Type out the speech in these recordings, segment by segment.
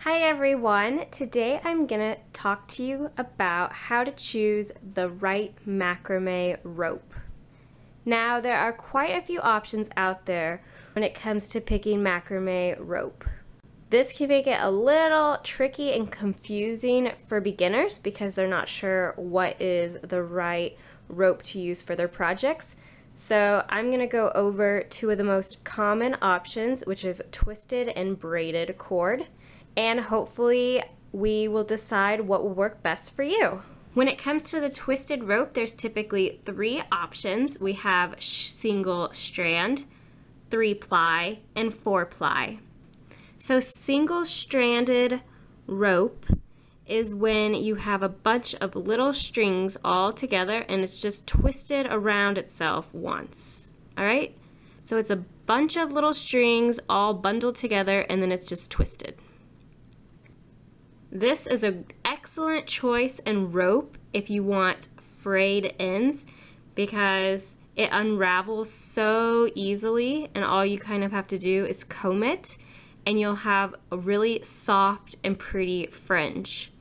Hi everyone! Today I'm going to talk to you about how to choose the right macrame rope. Now there are quite a few options out there when it comes to picking macrame rope. This can make it a little tricky and confusing for beginners because they're not sure what is the right rope to use for their projects. So I'm going to go over two of the most common options, which is twisted and braided cord. And hopefully we will decide what will work best for you. When it comes to the twisted rope, there's typically three options. We have single strand, 3-ply, and 4-ply. So single stranded rope is when you have a bunch of little strings all together and it's just twisted around itself once. All right? So it's a bunch of little strings all bundled together and then it's just twisted. This is an excellent choice in rope if you want frayed ends because it unravels so easily and all you kind of have to do is comb it and you'll have a really soft and pretty fringe.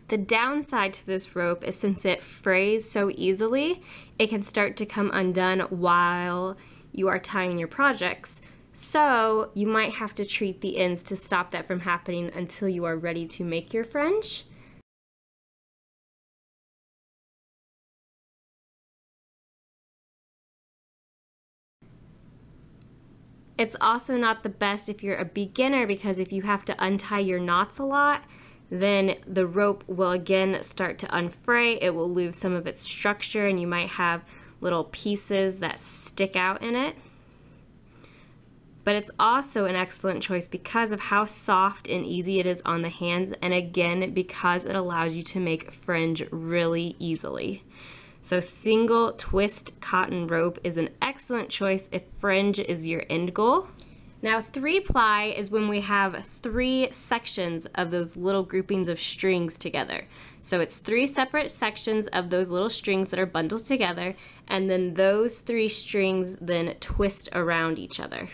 The downside to this rope is since it frays so easily, it can start to come undone while you are tying your projects. So you might have to treat the ends to stop that from happening until you are ready to make your fringe. It's also not the best if you're a beginner because if you have to untie your knots a lot, then the rope will again start to unfray. It will lose some of its structure and you might have little pieces that stick out in it. But it's also an excellent choice because of how soft and easy it is on the hands, and again because it allows you to make fringe really easily. So single twist cotton rope is an excellent choice if fringe is your end goal. Now 3-ply is when we have 3 sections of those little groupings of strings together. So it's 3 separate sections of those little strings that are bundled together, and then those 3 strings then twist around each other.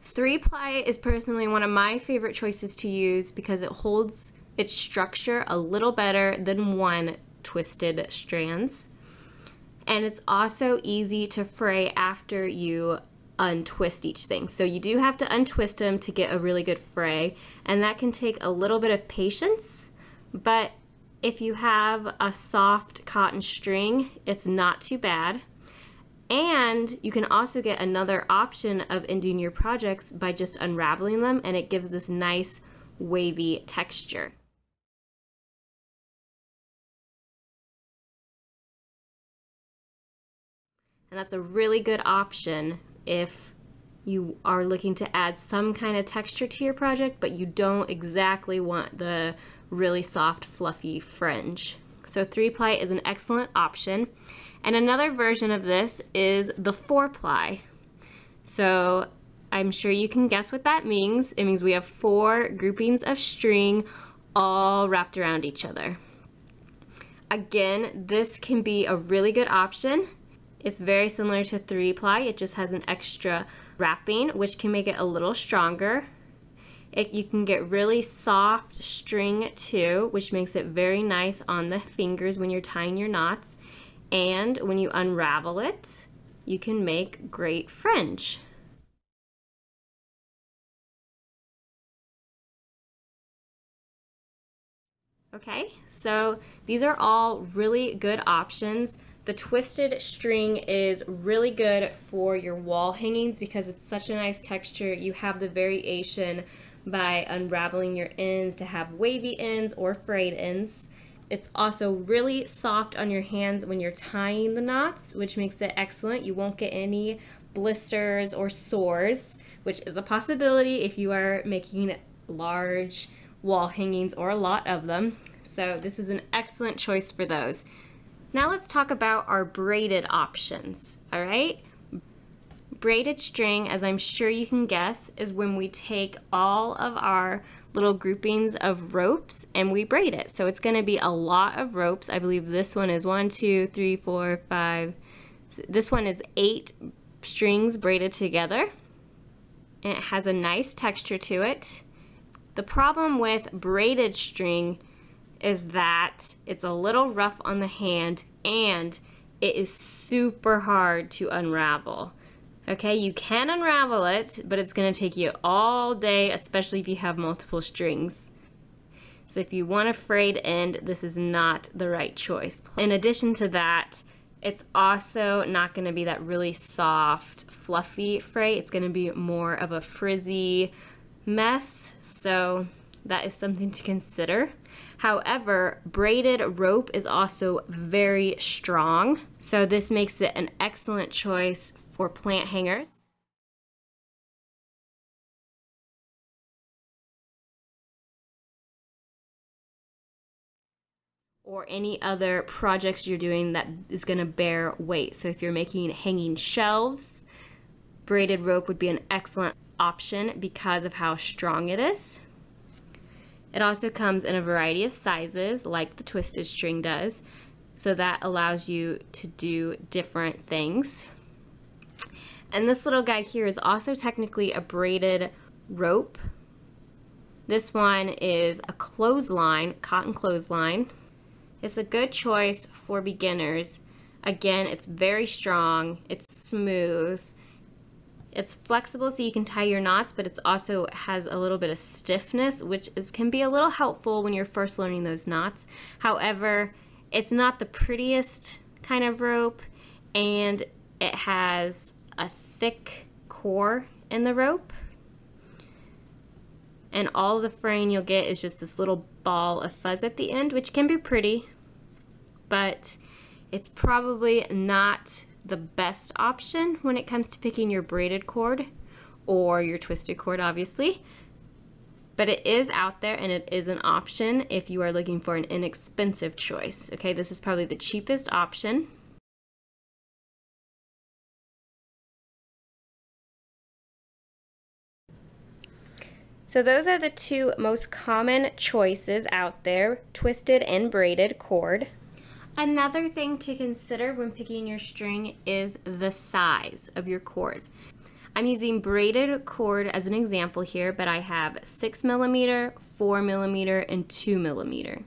3-ply is personally one of my favorite choices to use because it holds its structure a little better than 1 twisted strands. And it's also easy to fray after you untwist each thing. So you do have to untwist them to get a really good fray, and that can take a little bit of patience, but if you have a soft cotton string, it's not too bad. And you can also get another option of ending your projects by just unraveling them, and it gives this nice wavy texture. And that's a really good option if you are looking to add some kind of texture to your project, but you don't exactly want the really soft, fluffy fringe. So 3-ply is an excellent option. And another version of this is the 4-ply. So I'm sure you can guess what that means. It means we have 4 groupings of string all wrapped around each other. Again, this can be a really good option. It's very similar to 3-ply. It just has an extra wrapping, which can make it a little stronger. You can get really soft string too, which makes it very nice on the fingers when you're tying your knots. And when you unravel it, you can make great fringe. Okay, so these are all really good options. The twisted string is really good for your wall hangings because it's such a nice texture. You have the variation by unraveling your ends to have wavy ends or frayed ends. It's also really soft on your hands when you're tying the knots, which makes it excellent. You won't get any blisters or sores, which is a possibility if you are making large wall hangings or a lot of them. So this is an excellent choice for those. Now let's talk about our braided options, all right? Braided string, as I'm sure you can guess, is when we take all of our little groupings of ropes and we braid it. So it's going to be a lot of ropes. I believe this one is 1, 2, 3, 4, 5. This one is 8 strings braided together. And it has a nice texture to it. The problem with braided string is that it's a little rough on the hand and it is super hard to unravel. Okay, you can unravel it, but it's going to take you all day, especially if you have multiple strings. So if you want a frayed end, this is not the right choice. In addition to that, it's also not going to be that really soft, fluffy fray. It's going to be more of a frizzy mess, so that is something to consider. However, braided rope is also very strong, so this makes it an excellent choice for plant hangers. Or any other projects you're doing that is going to bear weight. So if you're making hanging shelves, braided rope would be an excellent option because of how strong it is. It also comes in a variety of sizes, like the twisted string does, so that allows you to do different things. And this little guy here is also technically a braided rope. This one is a clothesline, cotton clothesline. It's a good choice for beginners. Again, it's very strong, it's smooth, it's flexible so you can tie your knots, but it also has a little bit of stiffness, which can be a little helpful when you're first learning those knots. However, it's not the prettiest kind of rope, and it has a thick core in the rope. And all the fraying you'll get is just this little ball of fuzz at the end, which can be pretty, but it's probably not the best option when it comes to picking your braided cord or your twisted cord, obviously. But it is out there and it is an option if you are looking for an inexpensive choice. Okay, this is probably the cheapest option. So those are the two most common choices out there, twisted and braided cord. Another thing to consider when picking your string is the size of your cords. I'm using braided cord as an example here, but I have 6mm, 4mm, and 2mm.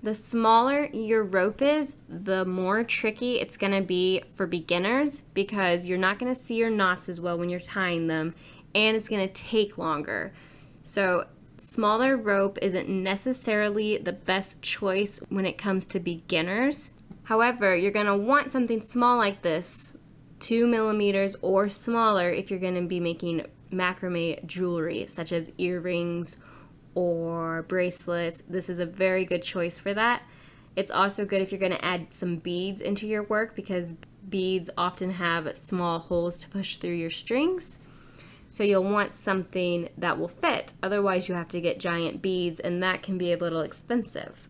The smaller your rope is, the more tricky it's going to be for beginners because you're not going to see your knots as well when you're tying them, and it's going to take longer. So smaller rope isn't necessarily the best choice when it comes to beginners. However, you're going to want something small like this, 2mm or smaller, if you're going to be making macrame jewelry such as earrings or bracelets. This is a very good choice for that. It's also good if you're going to add some beads into your work because beads often have small holes to push through your strings. So you'll want something that will fit. Otherwise you have to get giant beads, and that can be a little expensive.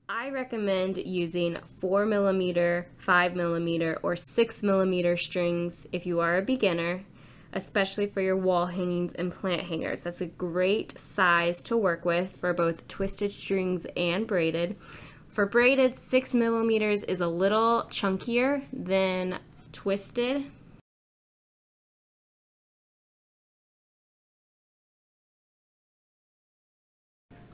I recommend using 4mm, 5mm, or 6mm strings if you are a beginner, especially for your wall hangings and plant hangers. That's a great size to work with for both twisted strings and braided. For braided, 6mm is a little chunkier than twisted.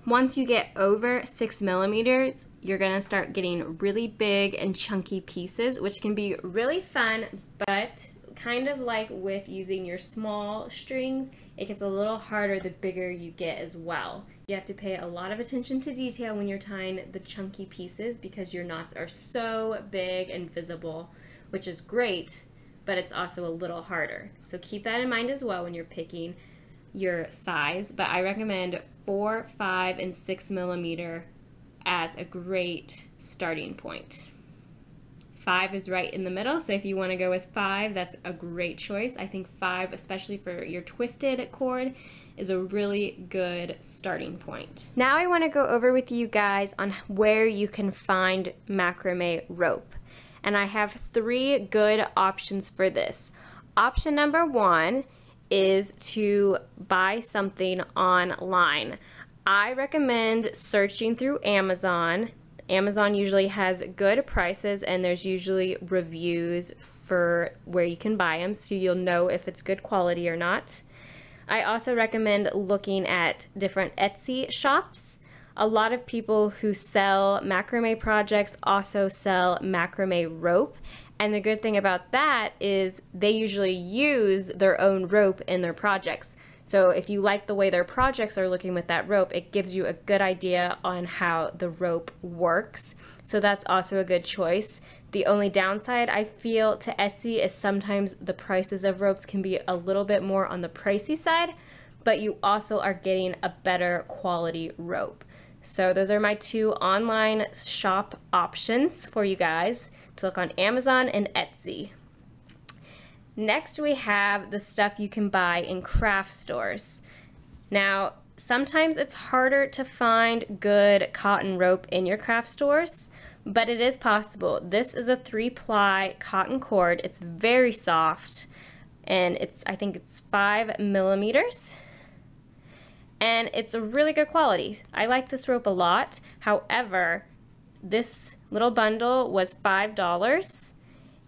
Once you get over 6mm, you're going to start getting really big and chunky pieces, which can be really fun, but kind of like with using your small strings, it gets a little harder the bigger you get as well. You have to pay a lot of attention to detail when you're tying the chunky pieces because your knots are so big and visible, which is great, but it's also a little harder. So keep that in mind as well when you're picking your size, but I recommend 4, 5, and 6mm as a great starting point. 5 is right in the middle, so if you want to go with 5, that's a great choice. I think 5, especially for your twisted cord, is a really good starting point. Now I want to go over with you guys on where you can find macrame rope. And I have 3 good options for this. Option number 1 is to buy something online. I recommend searching through Amazon. Amazon usually has good prices, and there's usually reviews for where you can buy them, so you'll know if it's good quality or not. I also recommend looking at different Etsy shops. A lot of people who sell macrame projects also sell macrame rope. And the good thing about that is they usually use their own rope in their projects. So if you like the way their projects are looking with that rope, it gives you a good idea on how the rope works. So that's also a good choice. The only downside I feel to Etsy is sometimes the prices of ropes can be a little bit more on the pricey side, but you also are getting a better quality rope. So those are my two online shop options for you guys to look on Amazon and Etsy. Next, we have the stuff you can buy in craft stores. Now, sometimes it's harder to find good cotton rope in your craft stores, but it is possible. This is a 3-ply cotton cord. It's very soft, and I think it's 5 millimeters. And it's a really good quality. I like this rope a lot. However, this little bundle was $5,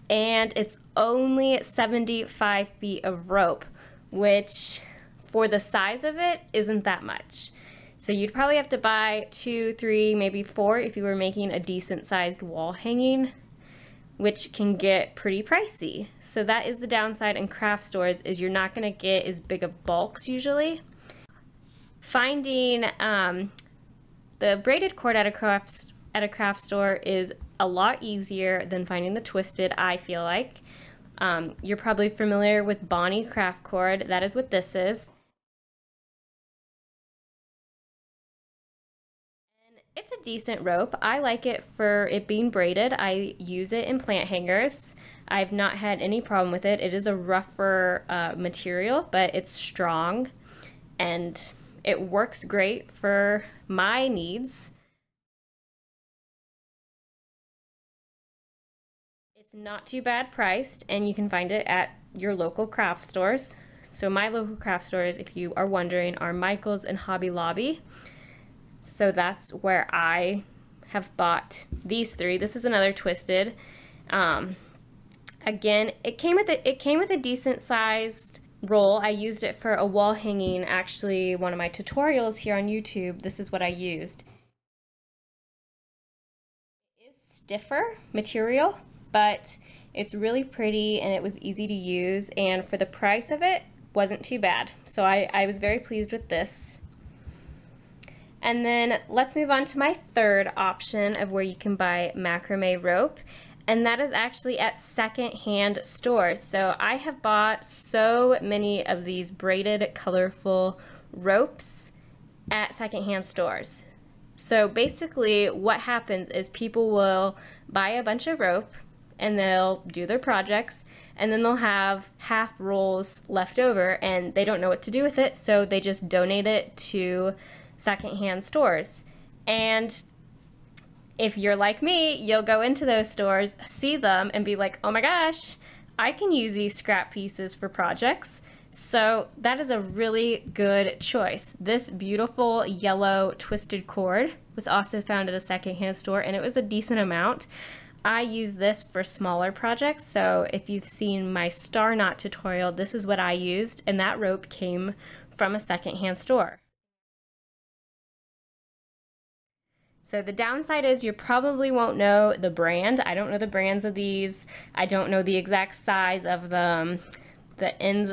and it's only 75 feet of rope, which for the size of it isn't that much. So you'd probably have to buy 2, 3, maybe 4 if you were making a decent sized wall hanging, which can get pretty pricey. So that is the downside in craft stores, is you're not gonna get as big of bulks usually. Finding the braided cord at a craft store is a lot easier than finding the twisted, I feel like. You're probably familiar with Bonnie craft cord. That is what this is. And it's a decent rope. I like it for it being braided. I use it in plant hangers. I've not had any problem with it. It is a rougher material, but it's strong and it works great for my needs. It's not too bad priced, and you can find it at your local craft stores. So my local craft stores, if you are wondering, are Michael's and Hobby Lobby. So that's where I have bought these 3. This is another twisted. Again, it came with a decent sized roll. I used it for a wall hanging. Actually, one of my tutorials here on YouTube, this is what I used. It is stiffer material, but it's really pretty and it was easy to use, and for the price of it, wasn't too bad. So I was very pleased with this. And then let's move on to my third option of where you can buy macrame rope, and that is actually at secondhand stores. So I have bought so many of these braided colorful ropes at secondhand stores. So basically what happens is people will buy a bunch of rope and they'll do their projects, and then they'll have half rolls left over and they don't know what to do with it, so they just donate it to secondhand stores. And if you're like me, you'll go into those stores, see them, and be like, oh my gosh, I can use these scrap pieces for projects. So that is a really good choice. This beautiful yellow twisted cord was also found at a secondhand store, and it was a decent amount. I use this for smaller projects, so if you've seen my star knot tutorial, this is what I used, and that rope came from a secondhand store. So the downside is you probably won't know the brand. I don't know the brands of these. I don't know the exact size of them. The ends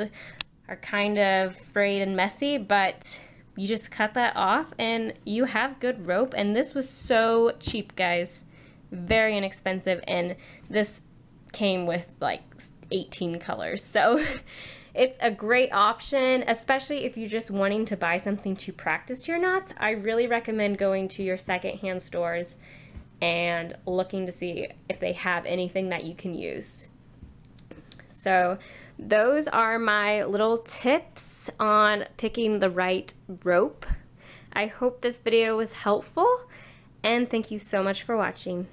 are kind of frayed and messy, but you just cut that off and you have good rope. And this was so cheap, guys. Very inexpensive, and this came with like 18 colors. So it's a great option, especially if you're just wanting to buy something to practice your knots. I really recommend going to your secondhand stores and looking to see if they have anything that you can use. So those are my little tips on picking the right rope. I hope this video was helpful, and thank you so much for watching.